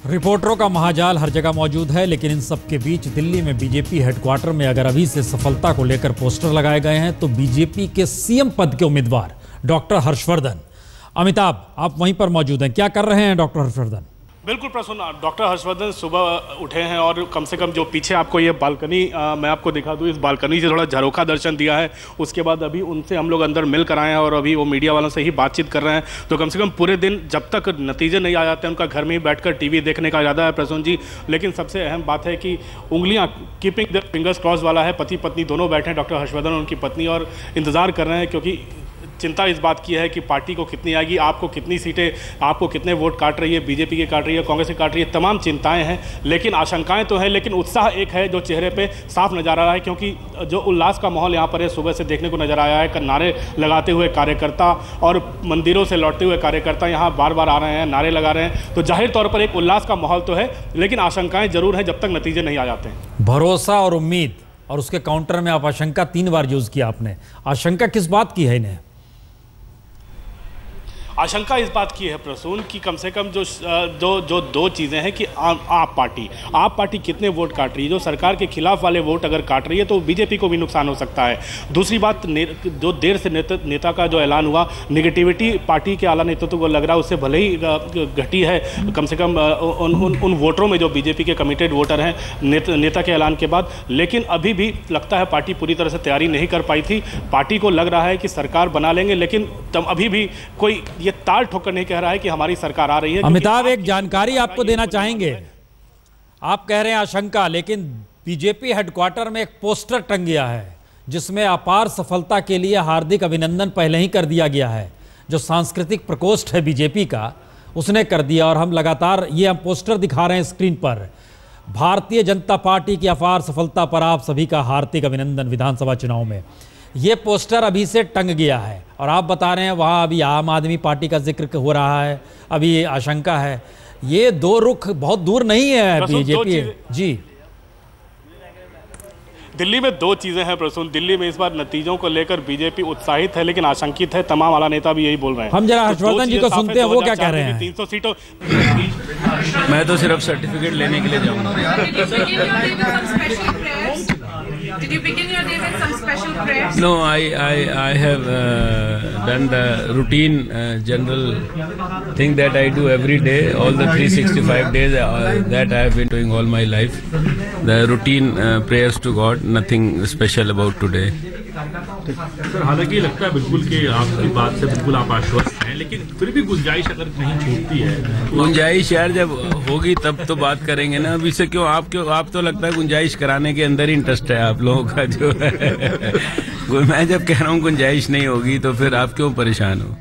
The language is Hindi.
रिपोर्टरों का महाजाल हर जगह मौजूद है, लेकिन इन सब के बीच दिल्ली में बीजेपी हेडक्वार्टर में अगर अभी से सफलता को लेकर पोस्टर लगाए गए हैं तो बीजेपी के सीएम पद के उम्मीदवार डॉक्टर हर्षवर्धन, अमिताभ आप वहीं पर मौजूद हैं, क्या कर रहे हैं डॉक्टर हर्षवर्धन? बिल्कुल प्रसून, डॉक्टर हर्षवर्धन सुबह उठे हैं और कम से कम जो पीछे आपको ये बालकनी मैं आपको दिखा दूँ, इस बालकनी से थोड़ा झरोखा दर्शन दिया है। उसके बाद अभी उनसे हम लोग अंदर मिल कर आए हैं और अभी वो मीडिया वालों से ही बातचीत कर रहे हैं। तो कम से कम पूरे दिन जब तक नतीजे नहीं आ जाते उनका घर में ही बैठकर टीवी देखने का इरादा है प्रसून जी। लेकिन सबसे अहम बात है कि उंगलियाँ कीपिंग द फिंगर्स क्रॉस वाला है। पति पत्नी दोनों बैठे हैं, डॉक्टर हर्षवर्धन और उनकी पत्नी, और इंतज़ार कर रहे हैं क्योंकि चिंता इस बात की है कि पार्टी को कितनी आएगी, आपको कितनी सीटें, आपको कितने वोट काट रही है, बीजेपी के काट रही है, कांग्रेस की काट रही है, तमाम चिंताएं हैं। लेकिन आशंकाएं तो हैं, लेकिन उत्साह एक है जो चेहरे पे साफ नजर आ रहा है, क्योंकि जो उल्लास का माहौल यहाँ पर है सुबह से देखने को नजर आया है। नारे लगाते हुए कार्यकर्ता और मंदिरों से लौटते हुए कार्यकर्ता यहाँ बार बार आ रहे हैं, नारे लगा रहे हैं। तो जाहिर तौर पर एक उल्लास का माहौल तो है, लेकिन आशंकाएं जरूर हैं जब तक नतीजे नहीं आ जाते हैं। भरोसा और उम्मीद, और उसके काउंटर में आप आशंका 3 बार यूज किया आपने। आशंका किस बात की है इन्हें? आशंका इस बात की है प्रसून कि कम से कम जो दो चीज़ें हैं कि आप पार्टी कितने वोट काट रही है। जो सरकार के खिलाफ वाले वोट अगर काट रही है तो बीजेपी को भी नुकसान हो सकता है। दूसरी बात, जो देर से नेता का जो ऐलान हुआ, निगेटिविटी पार्टी के आला नेतृत्व को लग रहा है उससे भले ही घटी है, कम से कम उन वोटरों में जो बीजेपी के कमिटेड वोटर हैं नेता के ऐलान के बाद। लेकिन अभी भी लगता है पार्टी पूरी तरह से तैयारी नहीं कर पाई थी। पार्टी को लग रहा है कि सरकार बना लेंगे, लेकिन अभी भी कोई ये ताल ठोकर नहीं कह रहा है कि हमारी सरकार आ रही है। अमिताभ, एक जानकारी आपको देना चाहेंगे। आप कह रहे हैं आशंका, लेकिन बीजेपी हेडक्वार्टर में एक पोस्टर टंग गया है जिसमें अपार सफलता के लिए हार्दिक अभिनंदन पहले ही कर दिया गया है। जो सांस्कृतिक प्रकोष्ठ है बीजेपी का उसने कर दिया, और हम लगातार ये हम पोस्टर दिखा रहे हैं स्क्रीन पर। भारतीय जनता पार्टी की अपार सफलता पर आप सभी का हार्दिक अभिनंदन विधानसभा चुनाव में। ये पोस्टर अभी से टंग गया है और आप बता रहे हैं वहाँ अभी आम आदमी पार्टी का जिक्र हो रहा है, अभी ये आशंका है। ये दो रुख बहुत दूर नहीं है बीजेपी जी। दिल्ली में 2 चीज़ें हैं प्रसून। दिल्ली में इस बार नतीजों को लेकर बीजेपी उत्साहित है लेकिन आशंकित है। तमाम आला नेता भी यही बोल रहे हैं। हम जरा हर्षवर्धन जी को सुनते हैं, वो क्या कह रहे हैं। 300 सीटों मैं तो सिर्फ सर्टिफिकेट लेने के लिए जाऊंगा। Did you begin your day with some special prayers? No, I have done the routine general thing that I do every day, all the 365 days that I have been doing all my life. The routine prayers to God, nothing special about today. Sir, हालांकि लगता है बिल्कुल कि आपकी बात से बिल्कुल आप आश्वस्त हैं, लेकिन फिर भी गुंजाइश अगर कहीं छूटती है। गुंजाइश यार जब होगी तब तो बात करेंगे ना। अभी से क्यों आप तो लगता है गुंजाइश कराने के अंदर इंटरेस्ट है आप लोगों का जो है। मैं जब कह रहा हूँ गुंजाइश नहीं होगी तो फिर आप क्यों परेशान हो?